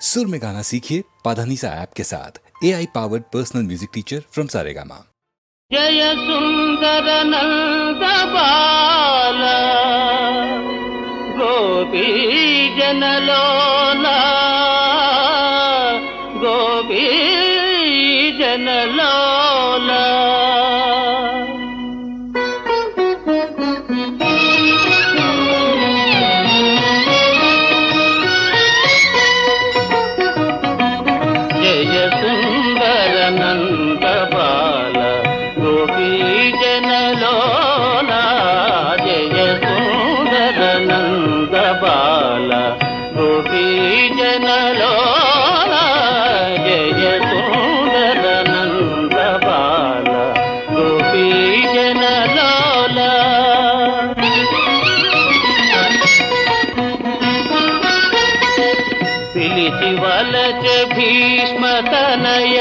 सुर में गाना सीखिए पाधानीसा ऐप के साथ AI powered personal music teacher from Saregama. जय सुंदर नंद बाल गोपी जनलोला गोपी जनलोला భీష్మతనయ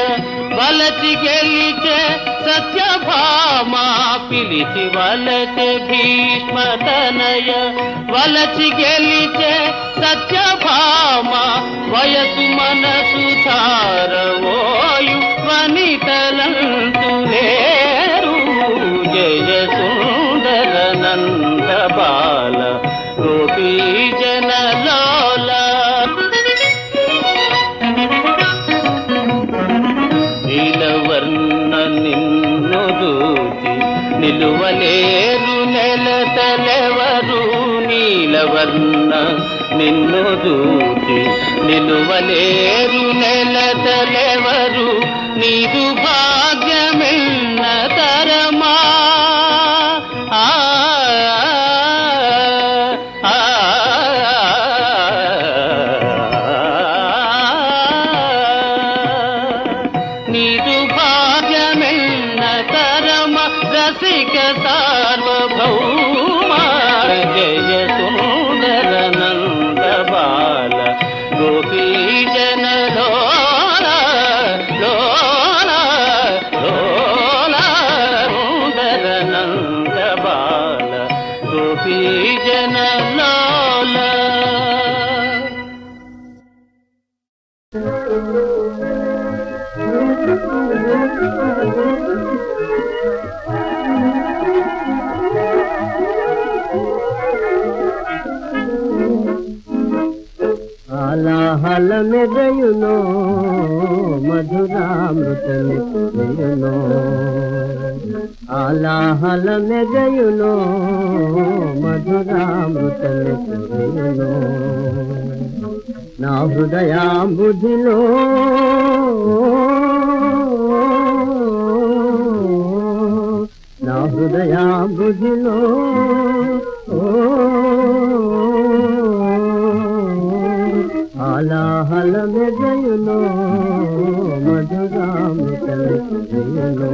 వలచి గెలిచే సత్యభామా పిలిచి వలచి భీష్మతనయ వలచి గెలిచే సత్యభామా వయసు మనసు తారవోయు వనితలంతు లేరు జయ సుందర నంద బాల గోపీ జనలోల నీలవర్ణ నిన్ను దూచి నిలువలేరు నెలతలెవరు నీలవర్ణ నిన్ను దూచి నిలువలేరు నెలతలెవరు నీదు భాగ్యమెన్న తరమా హల में गयुनो मधुरामृत में गयुनो आला हल में गयुनो मधुरामृत में गयुनो ना हृदयाम्बुधिलो ना हृदयाम्बुधिलो हल में गयुनो मधुरामृत में गयुनो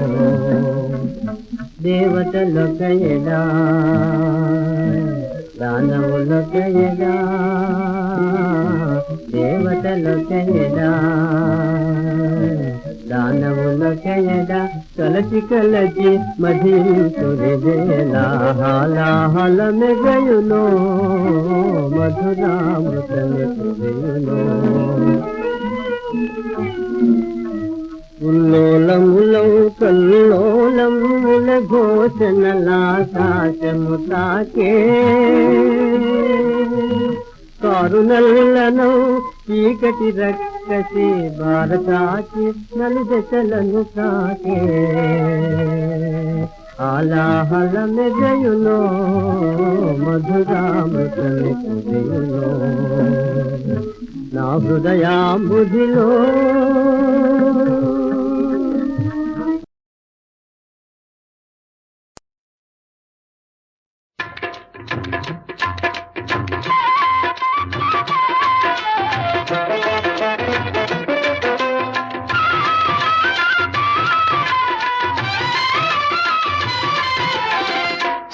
देवतलो कयदा दानवुलो कयदा देवतलो कयदा दानवुलो कयदा कलची कलची मधुरेला हाला हल में गयुनो मधुरामृत में गयुनो उल्लोलमुलौ कल्लोलमुल घोषणलासाचमुताके కారునల్లను చీకటి రక్కసి భారతాకి నలుదశలను తాకే ఆలాహల మెజయులో మధురామృతము కుదియులో నా హృదయాంబుధిలో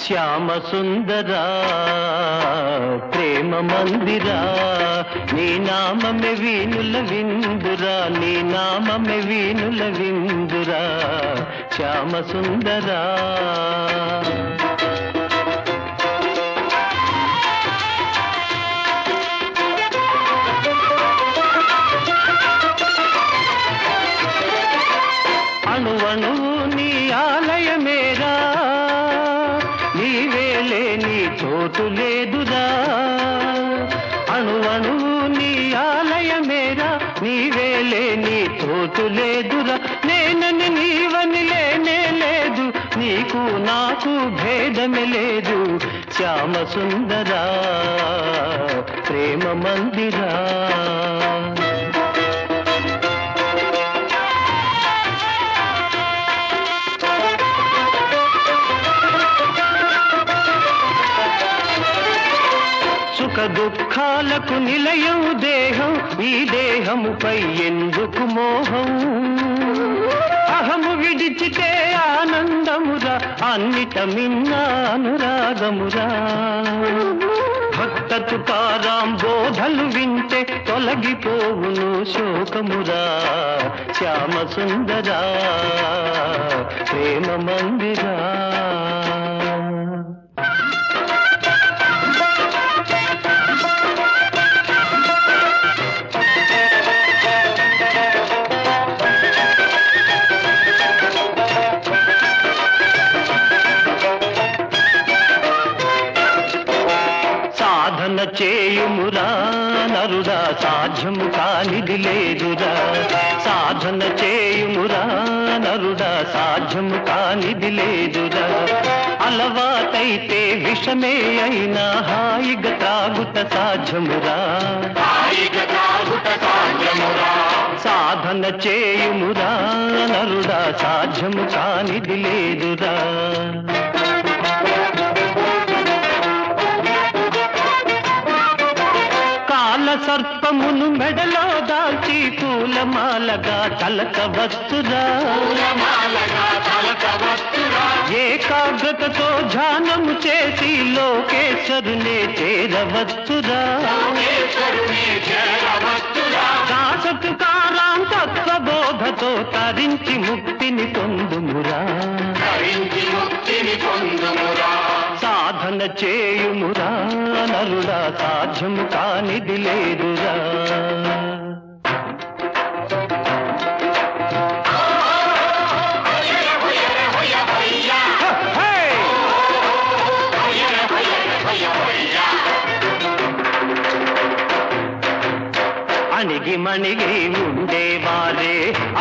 శ్యామ సుందరా ప్రేమ మందిరా నీ నామమే వీణుల విందురా నీ నామమే వీణుల విందురా శ్యామ సుందరా లోటు లేదురా అణువణువు నీ ఆలయమేరా నీవేలే నీ తోటు లేదురా నేనని నీవని లేనే లేదు నీకు నాకు భేదమే లేదు శ్యామ సుందరా ప్రేమ మందిరా సుఖ దుఃఖాలకు నిలయం దేహం ఈ దేహముపై ఎందుకు మోహం అహము విడిచితే ఆనందమురా అన్నిట మిన్న అనురాగమురా భక్త తుకారాం బోధలు వింటే తొలగిపోవును శోకమురా శ్యామ సుందరా ప్రేమ మందిరా సాధన చేయుమురా నరుడా సాధ్యము కానిది లేదురా సాధన చేయుమురా నరుడా సాధ్యము కానిది లేదురా అలవాటైతే విషమే అయినా హాయిగా త్రాగుట సాధ్యమురా సాధన చేయుమురా నరుడా సాధ్యము కానిది లేదురా సర్పమును మెడలో దాల్చి పూలమాలగా తలకవచ్చురా ఏకాగ్రతతో ధ్యానము చేసి లోకేశ్వరునే చేరవచ్చురా దాసతుకారాం తత్వబోధతో తరించి ముక్తిని పొందుమురా సాధన చేయుమురా నరుడా సాధ్యము కానిది లేదురా అణిగి మణిగి ఉండేవారే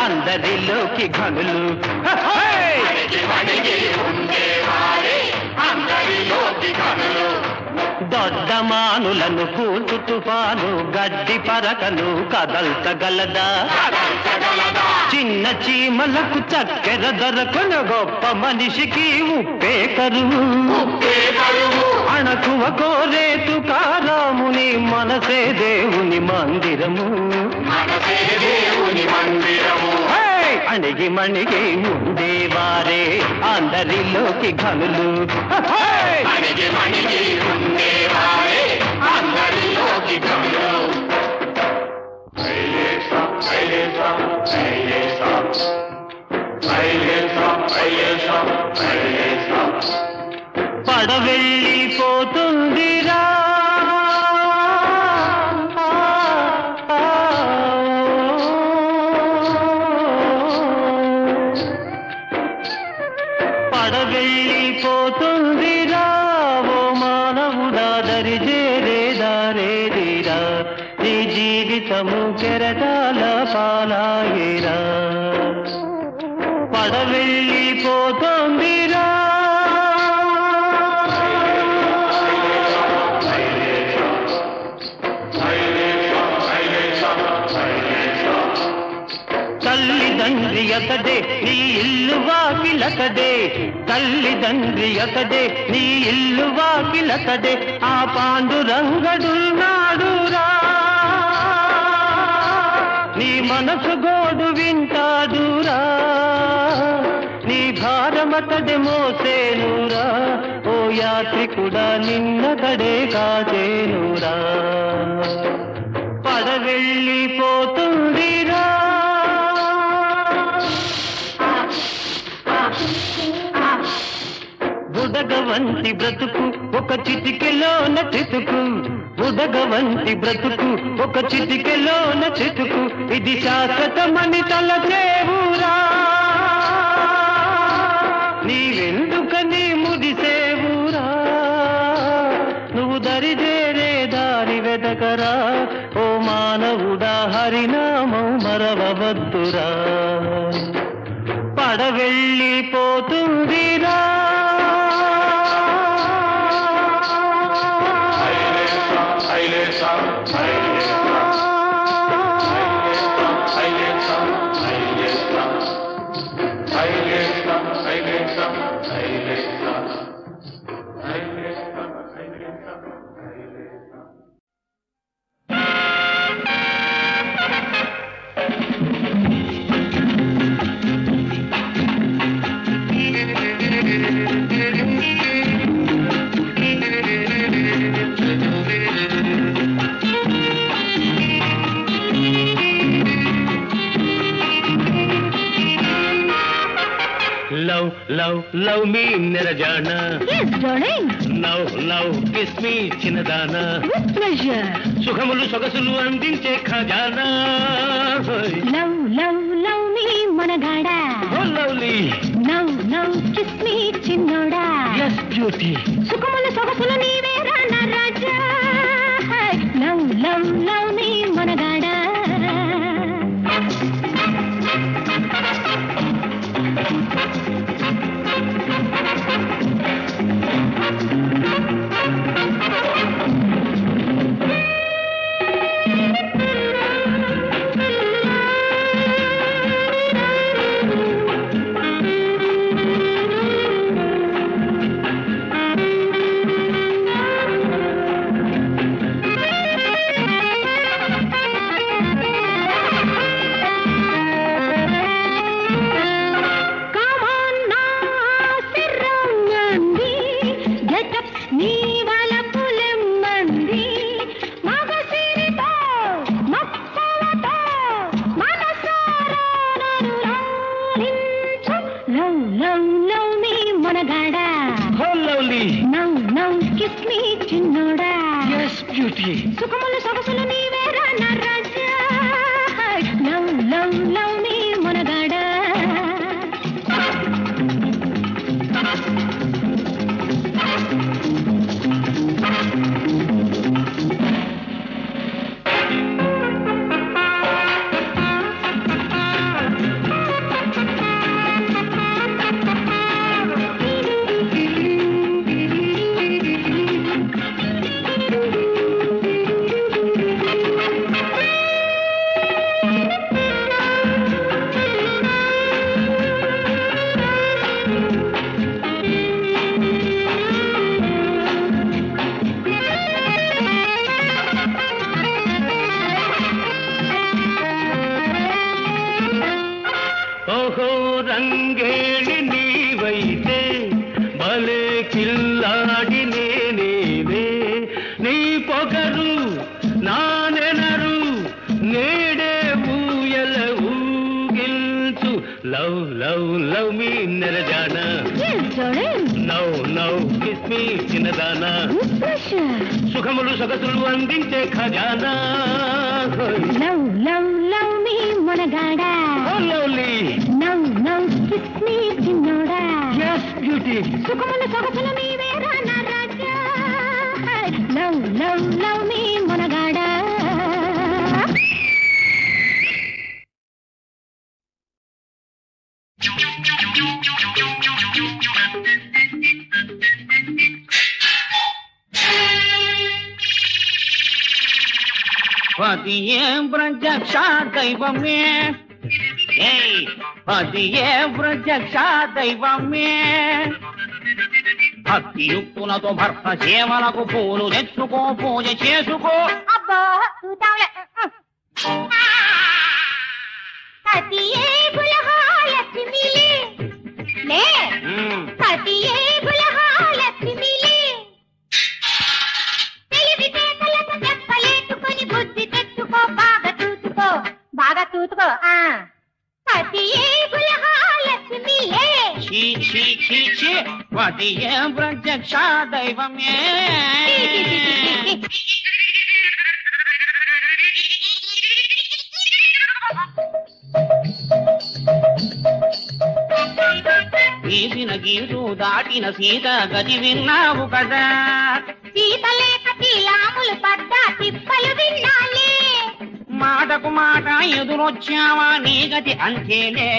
అందరిలోకి ఘనులు దొడ్డమానులను పూర్తి తుఫాను గడ్డి పరకను కదల్చగలదా చిన్న చీమలకు చక్కెర దొరకను గొప్ప మనిషికి ఉప్పే కరువు అణకువ కోరే తుకారాముని మనసే దేవుని మందిరము అణిగి మణిగి ఉండేవారే అందరిలోకి ఘనులు పడవెళ్ళిపోతుందిరా పడవెళ్ళిపోతుందిరా ఓ మానవుడా దరి చేరేదారేదిరా నీ జీవితము కెరటాల పాలాయేరా పడవెళ్ళిపోతుందిరా తల్లిదండ్రి అతడే నీ ఇల్లు వాకిలతడే తల్లిదండ్రి అతడే నీ ఇల్లు వాకిలతడే ఆ పాండురంగడున్నాడురా నీ మనసు గోడు వింటాడురా నీ భారమతడే మోసేనురా ఓ యాత్రికుడా నిన్నతడే కాచేనురా పడవెళ్ళిపోతుందిరా బుడగవంతి బ్రతుకు ఒక చిటికెలోన చితుకు బుడగవంతి బ్రతుకు ఒక చిటికెలోన చితుకు ఇది శాశ్వతమని తలచేవురా నీవెందుకని ముడిసేవురా మరవరా ఓ మానవుడా హరినామం మరవవద్దురా పడవెళ్ళిపోతుందిరా Love me Nirajana. Yes, darling. Love kiss me Chinadana. With pleasure. సుఖములు సొగసులు అందించే ఖజానా. Love me మనగాడా. Oh lovely. Love kiss me చిన్నోడా. Yes beauty. సుఖములు సొగసులు నీవేరా నా రాజా. Love me మనగాడా. Love me మనగాడా. Oh lovely. Now kiss me చిన్నోడా. Yes beauty. సుఖములు సొగసులు నీవేరా నా రాజా. Love me మనగాడా. ఓహో రంగేళి నీవైతే భలే కిల్లాడి నేనేవే నీ పొగరు నా నెనరు నేడే ఊయల ఊగిల్చు లవ్ మీ నిరజానా. Yes, darling. Now kiss me చిన్నదానా. With pleasure. సుఖములు సొగసులు అందించే ఖజానా. Love me మనగాడా. Oh lovely. Now kiss me చిన్నోడా. Yes beauty. సుఖములు సొగసులు నీవేరా నా రాజా. Love me మనగాడా. పతియే ప్రత్యక్ష దైవమే. పతియే ప్రత్యక్ష దైవమే. భక్తియుక్తులతో భర్త సేవలకు పూలు తెచ్చుకో పూజ చేసుకో. అబ్బా చూద్దాంలే. పతియే గులహాలక్ష్మిలే లే. పతియే గులహాలక్ష్మిలే. తెలివితేటలతో చెప్పలేటుకొని బుద్ధి తెచ్చుకో. బాగా తూతుకో. పతియే గులహాలక్ష్మిలే. చీ చీ చీ చీ. పతియే ప్రత్యక్ష దైవమే. తీసిన గీరు దాటిన సీత గతి విన్నావు కదా. సీత లేక తీలాములు పడ్డా తిప్ప తిప్పలు విన్నాలే. మాటకు మాట ఎదురొచ్చావా నీ గతి అంతేలే.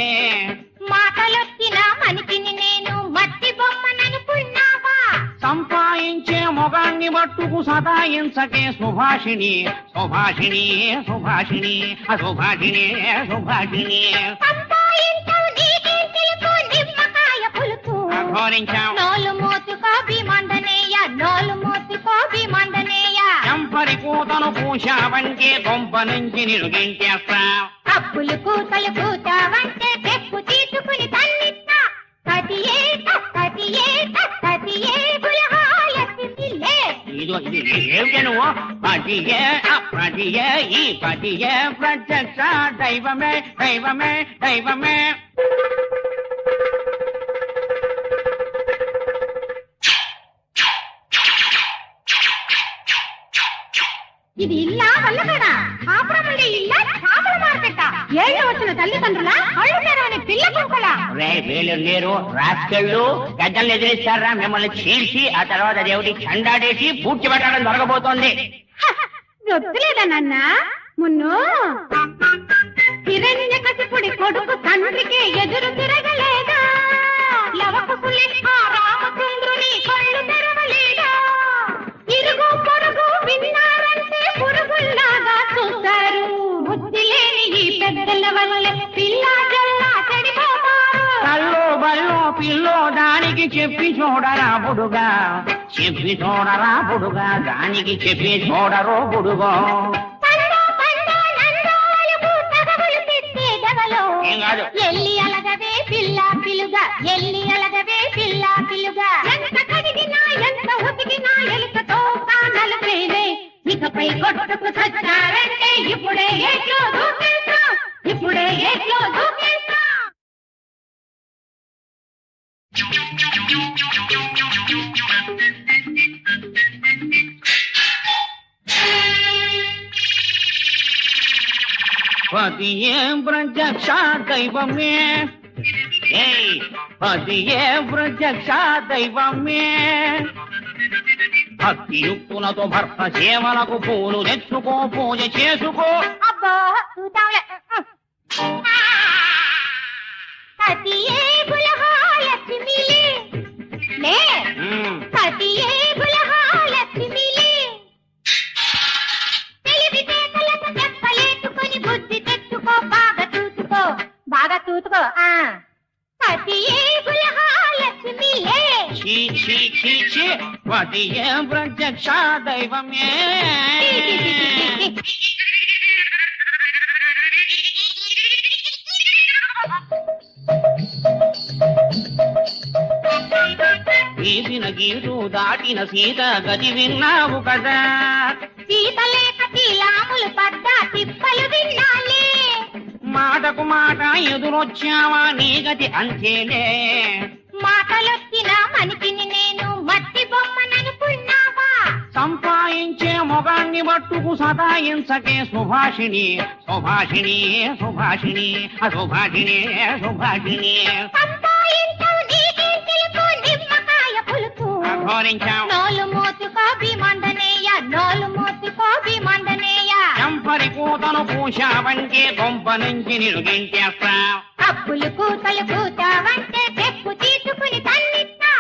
మాటలొచ్చిన మనిషిని నేను మట్టి బొమ్మననుకున్నావా? సంపాదించే మొగాన్ని మట్టుకు సతాయించకే సుభాషిణి సుభాషిణి సుభాషిణి సుభాషిణి సుభాషిణి. సంపాయించవు నీకేం తెలుసు నిమ్మకాయ పులుపు. అఘోరించావు నోలు మోతుకో భీమండనేయ, నోలు మోతుకో భీమండనేయ. చంపరి కూతను పూశావంటే కొంప నుంచి నిరుగించేస్తా. అప్పులు కూతలు కూతావంటే తెప్పు తీసుకుని తన్నిస్తా. కతియే కతియే కతియే బులహాలెత్తిలే. ఇది ఏమిటి నువ్వు? పతియే అప్రతియే ఈ పతియే ప్రత్యక్ష దైవమే దైవమే దైవమే. ఇది ఇల్లా వల్లకడా? ఆపరమండి ఇల్లా చేపల మార్కెట? ఏళ్ళు వచ్చిన తల్లిదండ్రుల కళ్ళు తెరవని పిల్ల కుక్కల. రే వీళ్ళు లేరు రాస్కెళ్ళు గద్దల్ని ఎదిరిస్తారా మిమ్మల్ని చీల్చి ఆ తర్వాత దేవుడి చండాడేసి పూడ్చి పెట్టడం జరగబోతోంది. గుర్తులేదా నాన్న? మున్ను హిరణ్యకశిపుడి కొడుకు తండ్రికి ఎదురు తిరగలేదా? లవకుశులి ఆ రామచంద్రుని కళ్ళు తెరవలేదా? ఇరుగు పొరుగు విన్నారంటే పురుగుల్లాగా చూస్తారు. బుద్ధి లేని ఈ పెద్దల వల్ల పిల్లా జల్లా చెడిపోతారు. కల్లో బల్లో పిల్లో దానికి చెప్పి చూడరా బుడుగా, చెప్పి చూడరా బుడుగా, దానికి చెప్పి చూడరో బుడుగో. పండో పండో నందోలపు తగవులు తెచ్చే దగలో. ఏం కాదు. ఎల్లి అలగవే పిల్ల పిలుగా, ఎల్లి అలగవే పిల్ల పిలుగా. ఎంత కడిగినా ఎంత ఉతికినా ఎలుకతో కానలపేనే. ఇకపై కొట్టుకు సచ్చారంటే ఇప్పుడే ఏట్లో దూకేస్తా, ఇప్పుడే ఏట్లో దూకేస్తా. పతియే ప్రత్యక్ష దైవమే, ఏయ్ పతియే ప్రత్యక్ష దైవమే. భక్తియుక్తులతో భర్త సేవలకు పూలు తెచ్చుకో, పూజ చేసుకో. అబ్బా చూద్దాంలే. సతియే బులహాలక్ష్మిలే లే. సతియే బులహాలక్ష్మిలే. తెలివితేటలకు చెప్పలేసుకొని బుద్ధి తెచ్చుకో, బాగా చూసుకో, బాగా చూసుకో. సతియే బులహాలక్ష్మిలే. చీ చీ చీ చీ పతియే ప్రత్యక్ష దైవమే. తీసిన గీటు దాటిన సీత గది విన్నావు కదా. సీతలేక తీలాములు పడ్డా తిప్పలు విన్నాలే. మాటకు మాట ఎదురొచ్చావా నీ గతి అంతేలే. మాటలొచ్చిన మనిషిని నేను మట్టి బొమ్మననుకున్నావా? సంపాదించే మొగాన్ని మట్టుకు సతాయించకే సుభాషిణి సుభాషిణి సుభాషిని సుభాషిని సుభాషిని. సంపాయించవు నీకేం తెలుసు నిమ్మకాయ పులుపు. అఘోరించావు నోలు మోతుకో భీమండనేయ, నోలు మోతుకో భీమండనేయ. చంపరి కూతను పూశావంటే కొంప నుంచి నిరుగించేస్తా. అప్పులు కూతలు కూతావంటే తెప్పు తీసుకుని తన్నిస్తా.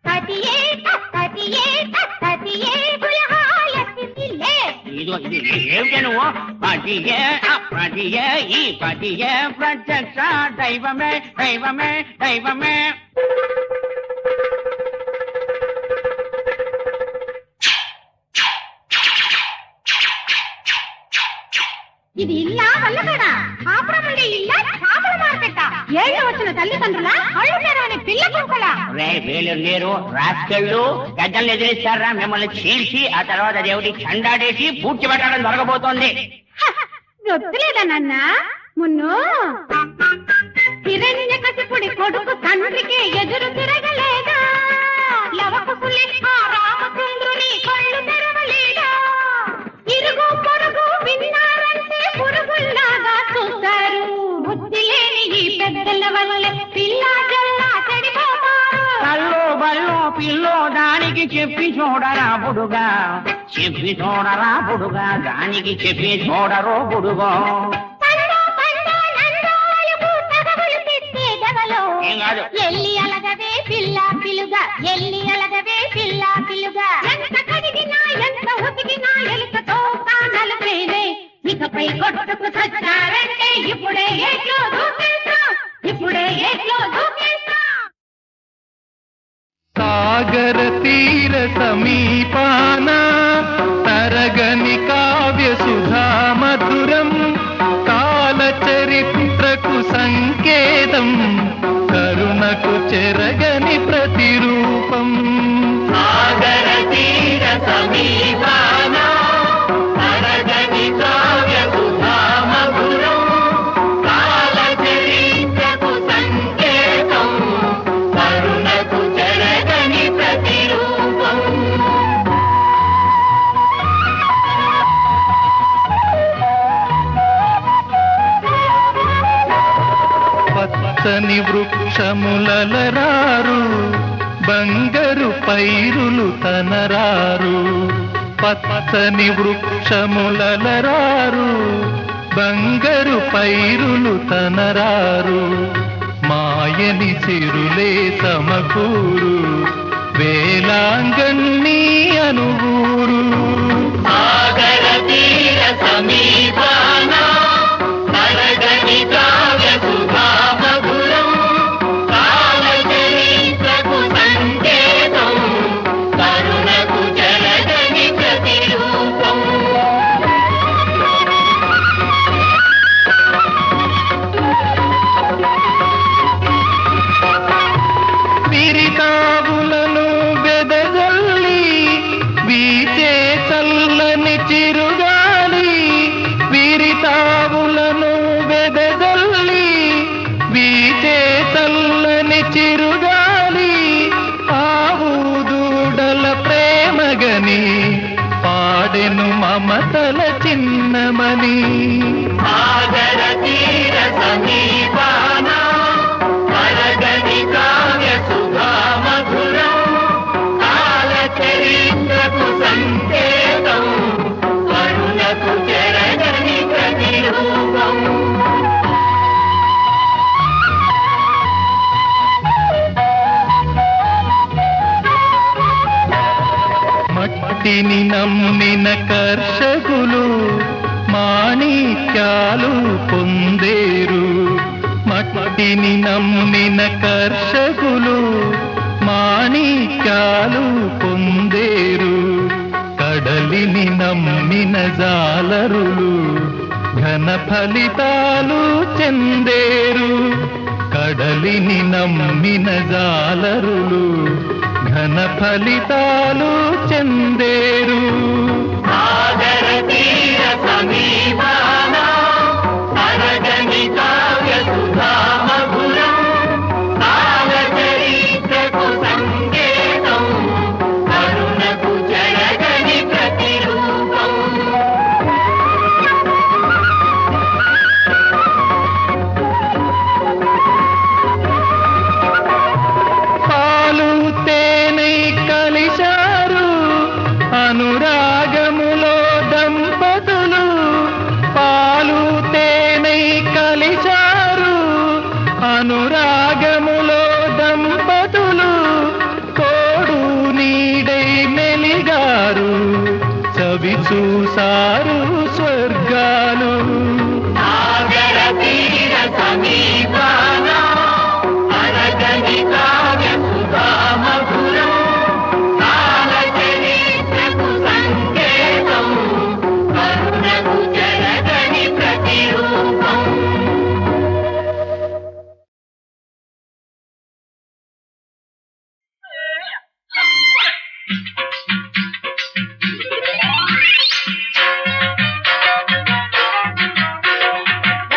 కతియే కతియే కతియే బులహాలెత్తిలే. ఇది ఏమిటి నువ్వు? పతియే అప్రతియే ఈ పతియే ప్రత్యక్ష దైవమే దైవమే దైవమే. ఇది ఇల్లా వల్లకడా? ఆపరమండి ఇల్లా చేపల మార్కెట? ఏళ్ళు వచ్చిన తల్లిదండ్రుల కళ్ళు తెరవని పిల్ల కుక్కల. రే వీళ్ళు లేరు రాస్కెళ్ళు గద్దల్ని ఎదిరిస్తారా మిమ్మల్ని చీల్చి ఆ తర్వాత దేవుడి చండాడేసి పూడ్చి పెట్టడం జరగబోతోంది. గుర్తులేదా నాన్న? మున్ను హిరణ్యకశిపుడి కొడుకు తండ్రికి ఎదురు తిరగలేదా? లవకుశులి ఆ రామచంద్రుని కళ్ళు తెరవలేదా? ఇరుగు పొరుగు విన్నారంటే పురుగుల్లాగా చూస్తారు. బుద్ధి లేని ఈ పెద్దల వల్ల పిల్లా జల్లా చెడిపోతారు. కల్లో బల్లో పిల్లో దానికి చెప్పి చూడరా బుడుగా, చెప్పి చూడరా బుడుగా దానికి చెప్పి చూడరో బుడుగో. ఏం కాదు. ఎల్లి అలగవే పిల్ల పిలుగా ఎల్లి అలగవే పిల్ల పిలుగా ఎంత కడిగినా ఎంత ఉతికినా ఎలుకతో కానలు పేరే ఇకపై కొట్టుకు సచ్చారంటే ఇప్పుడే ఏట్లో దూకేస్తా ఇప్పుడే ఏట్లో దూకేస్తా. సాగర తీర సమీపాన తరగని కావ్య సుధా మధురం కాల చరిత్రకు సంకేతం కరుణకు చెరగని ప్రతిరూపం. సాగర తీర సమీపాన తరగని కావ్య సుధా మధురం కాల చరిత్రకు సంకేతం కరుణకు చెరగని ప్రతిరూపం. పచ్చని వృక్షములలరారు బంగరు పైరులు తనరారు. పచ్చని వృక్షములలరారు బంగరు పైరులు తనరారు. మాయని సిరులే సమకూరు వేలాంగన్ని అనువూరు. సాగర తీర సమీపాన తరగని కావ్య సుధా మధురం కాల చరిత్రకు సంకేతం కరుణకు చెరగని ప్రతిరూపం. విరితావులను వెదజల్లి వీచే చల్లని చిరుగాలి. విరితావులను వెదజల్లి వీచే చల్లని చిరుగాలి. ఆవు దూడల ప్రేమగని పాడెను మమతల చిన్నమని. సాగర తీర సమీపాన తరగని కావ్య సుధా మధురం కాల చరిత్రకు సంకేతం కరుణకు చెరగని ప్రతిరూపం. మట్టిని నమ్మిన కర్షకులు మాణిక్యాలు పొందేరు. మట్టిని నమ్మిన కర్షకులు మాణిక్యాలు పొందేరు. కడలిని నమ్మిన జాలరులు ఘన ఫలితాలు చెందేరు. కడలిని నమ్మిన జాలరులు ఘన ఫలితాలు చెందేరు. సాగర తీర సమీపాన తరగని కావ్య సుధా మధురం కాల చరిత్రకు సంకేతం కరుణకు చెరగని ప్రతిరూపం. పాలు తేనె కలిశారు అనురాగములో దంపతులు. పాలు తేనె కలిశారు అనురాగములో దంపతులు. తోడు నీడై మెలిగారు చవి చూసారు స్వర్గాలు. సాగర తీర సమీపాన తరగని కావ్య సుధా మధురం కాల చరిత్రకు సంకేతం కరుణకు చెరగని ప్రతిరూపం.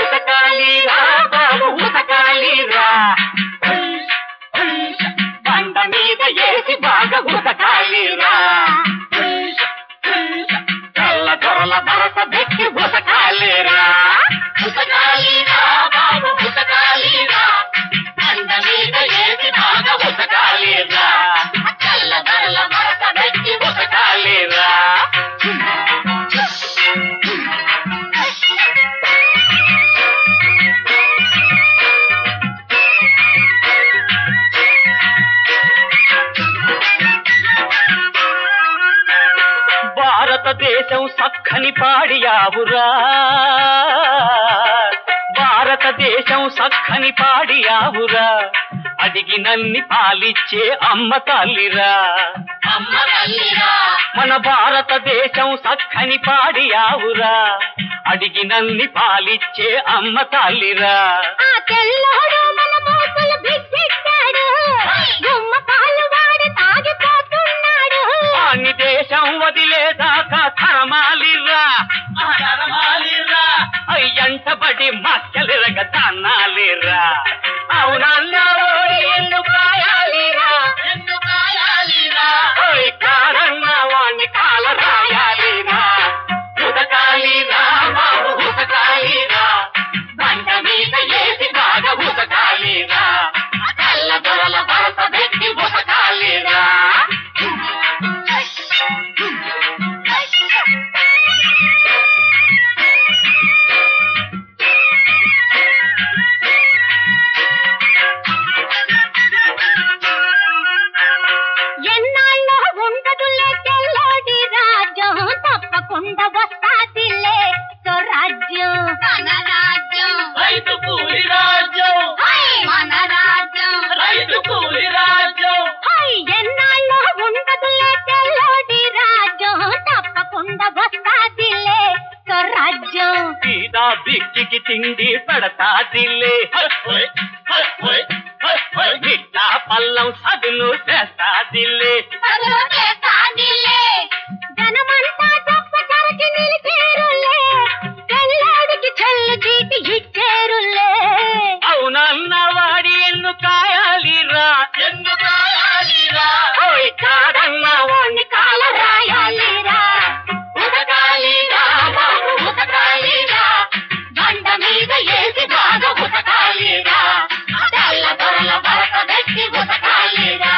ఉతకాలి రా బాబు భారతదేశం సక్కని పాడియావురా, భారతదేశం సక్కని పాడియావురా, అడిగినన్ని పాలిచ్చే అమ్మ తల్లిరా, అమ్మ తల్లిరా. మన భారతదేశం సక్కని పాడియావురా, అడిగినన్ని పాలిచ్చే అమ్మ తల్లిరా. ఆ తెల్లోడు మన మోసులు బిడ్డెట్టాడు, గుమ్మ పాలు వాడి తాగిపోతున్నాడు. అన్ని దేశం వదిలేదాకా తరమాలిరా, తరమాలిరా, అయ్యంటబడి మక్కలిరగ తన్నాలిరా. అవునన్నా ఎందుకు కాయాలిరా, ఎందుకు కాయాలిరా, కారన్నా వాణ్ణి కాల రాయాలిరా. ఉతకాలిరా బాబు ఉతకాలిరా, బండ మీద ఏసి బాగా ఉతకాలిరా, తెల్ల దొరల వరస పెట్టి ఉతకాలిరా. ఎన్నాళ్ళో ఉండదులే తెల్లోడి రాజ్యం, తప్పకుండా వస్తాదిలే స్వరాజ్యం. మన రాజ్యం రైతు కూలి రాజ్యం, మన రాజ్యం. రైతు కూలి రాజ్యం. ఎన్నాళ్ళో ఉండదులే తెల్లోడి రాజ్యం, తప్పకుండా వస్తాదిలే స్వరాజ్యం. సీదా బిక్కికి తిండి పెడతాదిలే, ఇట్లా పల్లం సదును చేస్తాదిలే. జనమంతా తప్ప చరచి నిలిచేరులే, తెల్లాడికి చెల్లు చీటి ఇచ్చేరులే. అవునన్న వాడి ఎన్ను కాయాలిరా, ఎన్ను కాయాలిరా, కాదన్న వాణ్ణి కాల రాయాలిరా. ఉతకాలిరా బాబు ఉతకాలిరా, బండ మీద ఏసి బాగా ఉతకాలిరా, తెల్ల దొరల భరత పెట్టి ఉతకాలిరా.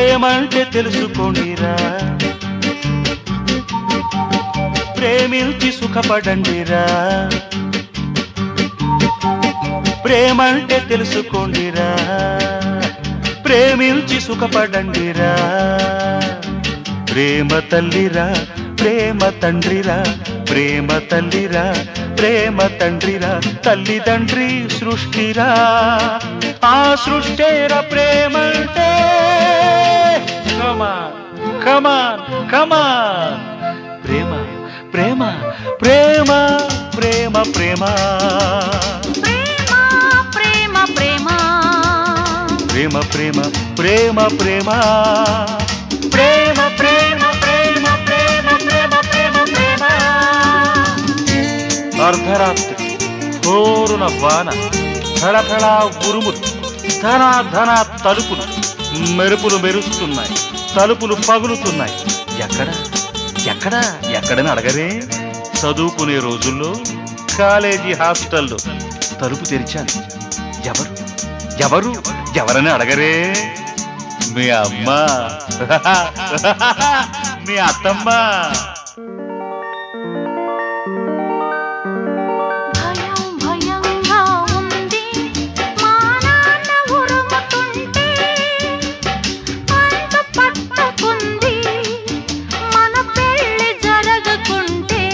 ప్రేమంటే తెలుసుకోండిరా, ప్రేమించి సుఖపడండిరా. ప్రేమంటే తెలుసుకోండిరా, ప్రేమించి సుఖపడండిరా. ప్రేమ తల్లిరా, ప్రేమ తండ్రిరా, ప్రేమ తల్లిరా, ప్రేమ తండ్రిరా. తల్లిదండ్రి సృష్టిరా, ఆ సృష్టేరా ప్రేమంటే. కమాన్ కమాన్ కమాన్. ప్రేమ ప్రేమ ప్రేమ ప్రేమ ప్రేమ ప్రేమ ప్రేమ ప్రేమ ప్రేమ ప్రేమ ప్రేమ ప్రేమ ప్రేమ ప్రేమ ప్రేమ ప్రేమ ప్రేమ ప్రేమ. అర్ధరాత్రి హోరున వాన, ఫళఫళ ఉరుములు, ధన ధన తలుపులు, మెరుపులు మెరుస్తున్నాయి, తలుపులు పగులుతున్నాయి. ఎక్కడ ఎక్కడ ఎక్కడని అడగరే. చదువుకునే రోజుల్లో కాలేజీ హాస్టల్లో తలుపు తెరిచాను. ఎవరు ఎవరు ఎవరని అడగరే. మీ అమ్మ, మీ అత్తమ్మ. భయం భయంగా ఉంది, మా నాన్న ఉరుముతుంటే అంత పట్టుకుంది మన పెళ్లి జరగకుంటే.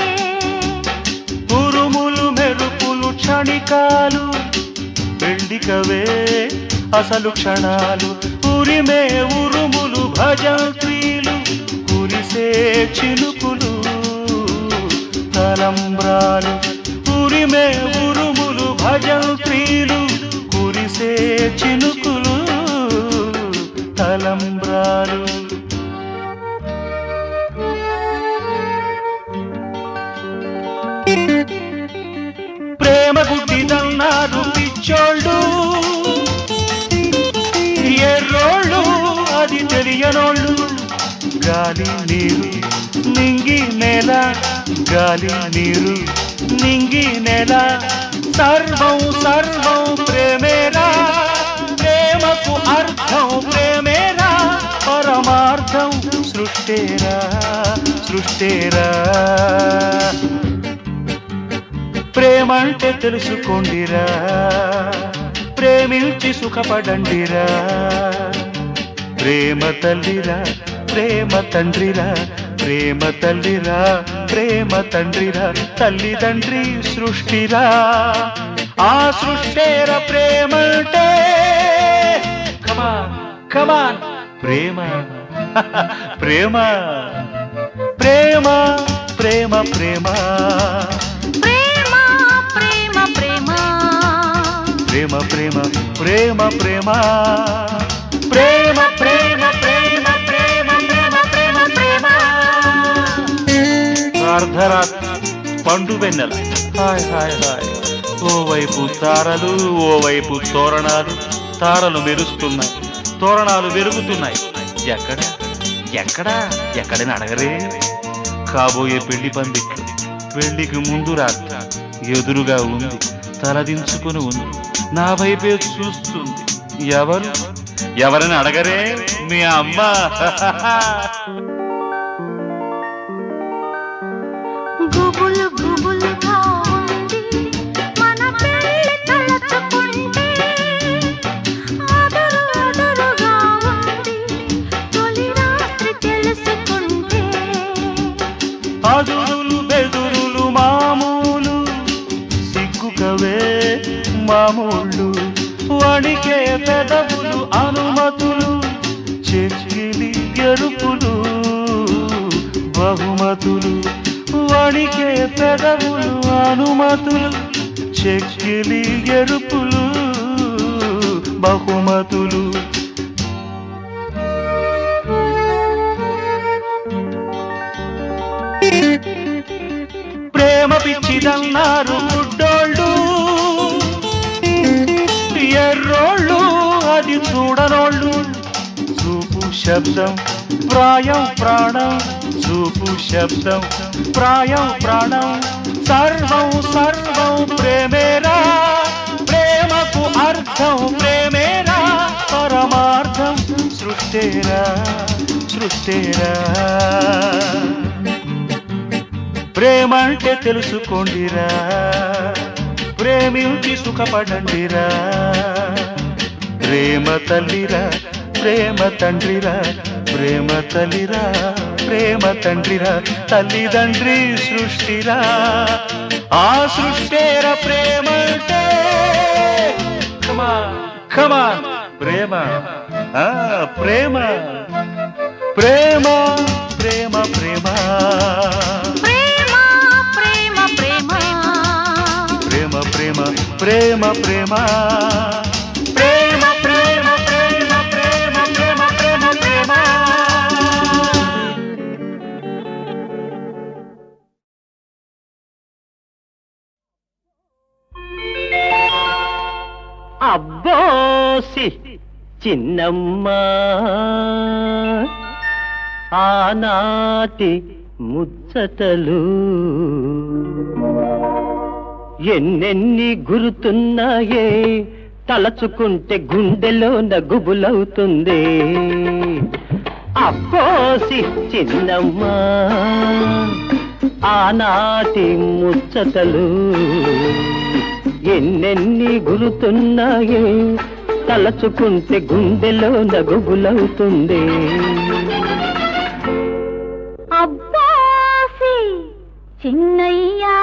ఉరుములు మెరుపులు క్షణికాలు, పెళ్లికవే అసలు క్షణాలు. ఉరిమే ఉరుములు భజంత్రీలు, కురిసే చినుకులు తలంబ్రాలు. ఉరిమే ఉరుములు భజంత్రీలు, కురిసే చినుకులు తలంబ్రాలు. ప్రేమ గుడ్డిదన్నారు పిచ్చోళ్ళు, ఎర్రోళ్ళు అది తెలియనోళ్ళు. గాలి నీరు నింగి నేల, గాలి నీరు నింగి నేల. సర్వం సర్వం ప్రేమేరా, ప్రేమకు అర్థం ప్రేమేరా. పరమార్థం సృష్టేరా సృష్టేరా. ప్రేమంటే తెలుసుకోండిరా, ప్రేమించి సుఖపడండిరా. ప్రేమ తల్లిరా, ప్రేమ తండ్రిరా, ప్రేమ తల్లిరా, ప్రేమ తండ్రిరా. తల్లిదండ్రి సృష్టిరా, ఆ సృష్టేర ప్రేమంటే. కమాన్ కమాన్. ప్రేమ ప్రేమ ప్రేమ ప్రేమ ప్రేమ ప్రేమ ప్రేమ ప్రేమ ప్రేమ ప్రేమ ప్రేమ ప్రేమ ప్రేమ ప్రేమ ప్రేమ ప్రేమ. అర్ధరాత్రి పండు వెన్నెల, హాయ్ హాయ్ హాయ్. ఓవైపు తారలు, ఓవైపు తోరణాలు. తారలు మెరుస్తున్నాయి, తోరణాలు వెలుగుతున్నాయి. ఎక్కడ ఎక్కడ ఎక్కడని అడగరే. కాబోయే పెళ్లి పందిట్లు, పెళ్లికి ముందు రాత్రి ఎదురుగా ఉంది, తలదించుకుని ఉంది, నా వైపే చూస్తుంది. ఎవరు ఎవరని అడగరే. మీ అమ్మ. గుబులు గుబులుగా ఉంది మన పెళ్లి తలచుకుంటే. అదురు అదురుగా ఉంది తొలి రాత్రి తెలుసుకుంటే. అదురులు బెదురులు మామూలు, సిగ్గుకవే మామూళ్ళు. వణికే పెదవులు అనుమతులు, చెక్కిలి ఎరుపులు బహుమతులు. వణికే పెదవులు అనుమతులు, చెక్కిలి ఎరుపులు బహుమతులు. ప్రేమ పిచ్చిదన్నారు గుడ్డోళ్ళు, ఎర్రోళ్ళు అది చూడనోళ్ళు. చూపు శబ్దం ప్రాయం ప్రాణం, చూపు శబ్దం ప్రాయం ప్రాణం. సర్వం సర్వం ప్రేమేరా, ప్రేమకు అర్థం ప్రేమేరా. పరమార్థం సృష్టేరా పుట్టేరా ప్రేమంటే తెలుసుకోండిరా ప్రేమించి సుఖపడండిరా ప్రేమ తల్లిరా ప్రేమ తండ్రిరా ప్రేమ తల్లిరా ప్రేమ తండ్రిరా తల్లిదండ్రి సృష్టిరా ఆ సృష్టేర ప్రేమంటే ఖమా ప్రేమ ప్రేమ ప్రేమ ప్రేమ ప్రేమ ప్రేమ ప్రేమ ప్రేమ ప్రేమ ప్రేమ ప్రేమ ప్రేమ ప్రేమ ప్రేమ ప్రేమ ప్రేమ ప్రేమ ప్రేమ అబ్బోసి చిన్నమ్మ ఆనాటి ముచ్చటలు ఎన్నెన్ని గురుతున్నాయే తలచుకుంటే గుండెలో నగుబులవుతుంది అబ్బోసి చిన్నమ్మ ఆనాటి ముచ్చటలు ఎన్నెన్ని గురుతున్నాయే తలచుకుంటే గుండెలో నగుబులవుతుంది అబ్బాసి చిన్నయ్యా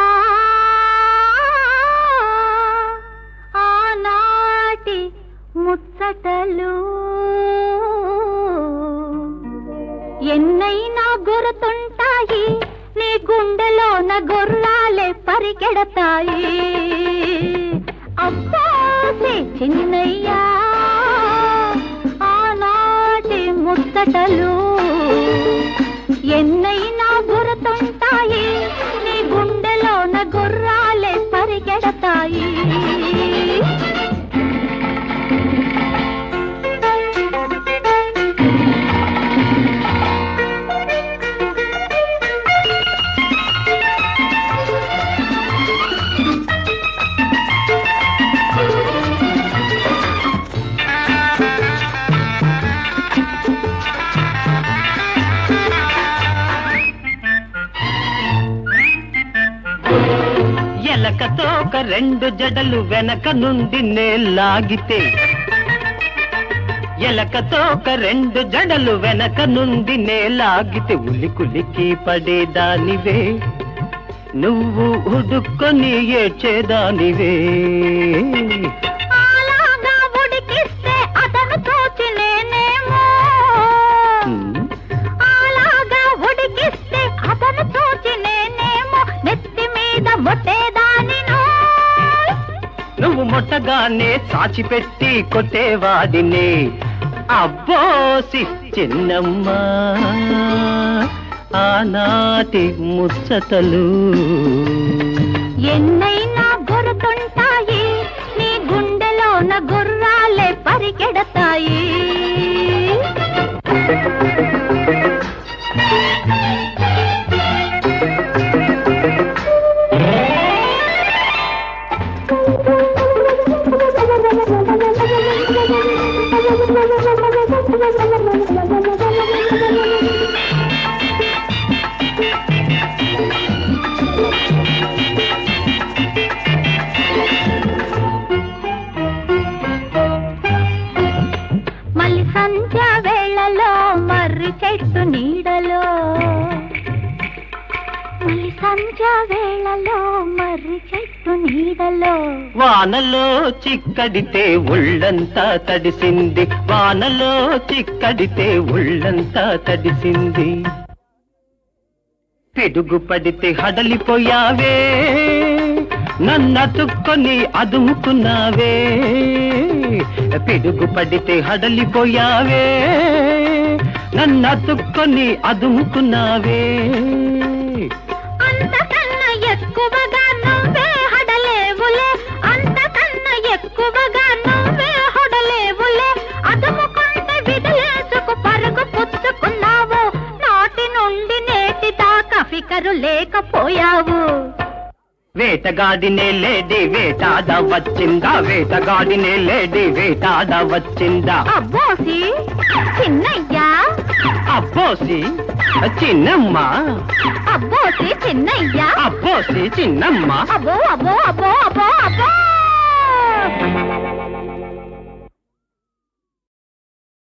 ఆనాటి ముచ్చటలు ఎన్నైనా గుర్తుంటాయి నీ గుండెలోన గుర్రాలే పరిగెడతాయి అబ్బాసి చిన్నయ్యా ఆనాటి ముచ్చటలు ఎన్నైనా గుర్తుంటాయి నీ గుండెలోన గుర్రాలే పరిగెడతాయి ఎలకతో ఒక రెండు జడలు వెనక నుండి నేలాగితే ఎలకతో ఒక రెండు జడలు వెనక నుండి నేలాగితే ఉలికులికి పడేదానివే నువ్వు ఉడుక్కొని ఏడ్చేదానివే అలాగా ఉడికిస్తే అతను తోచి నేనేమో అలాగా ఉడికిస్తే అతను తోచి నేనేమో నెత్తి మీద మొట్టేదానిను నువ్వు మొట్టగానే సాచిపెట్టి కొట్టేవాడినే అబ్బోసి చిన్నమ్మ ఆనాటి ముచ్చటలు ఎన్నైనా గుర్తుంటాయి నీ గుండెలోన గుర్రాలే పరిగెడతాయి మళ్ళీ సంధ్య వేళలో మర్రి చెట్టు నీడలో మళ్ళీ సంధ్య వేళలో మర్రి చెట్టు నీడలో వానలో చిక్కడితే ఒళ్ళంతా తడిసింది వానలో చిక్కడితే ఒళ్ళంతా తడిసింది పిడుగు పడితే హడలిపోయావే నన్నతుక్కొని అదుముకున్నావే పిడుగు పడితే హడలిపోయావే నన్నతుక్కొని అదుముకున్నావే అంతకన్నా ఎక్కువగా నువ్వే హడలేవులే అంతకన్నా ఎక్కువగా నువ్వే హడలేవులే అదుముకుంటే విడలేసుకు పరుగు పుచ్చుకున్నావు నాటి నుండి నేటి దాకా ఫికరు లేకపోయావు వేటగాడినే లేడి వేటాడ వచ్చిందా వేటగాడినే లేడి వేటాడ వచ్చిందా అబ్బోసి చిన్నయ్యా అబ్బోసి చిన్నమ్మ అబ్బోసి చిన్నయ్య అబ్బోసి చిన్నమ్మ అబ్బో అబ్బో అబ్బో అబ్బో అబ్బో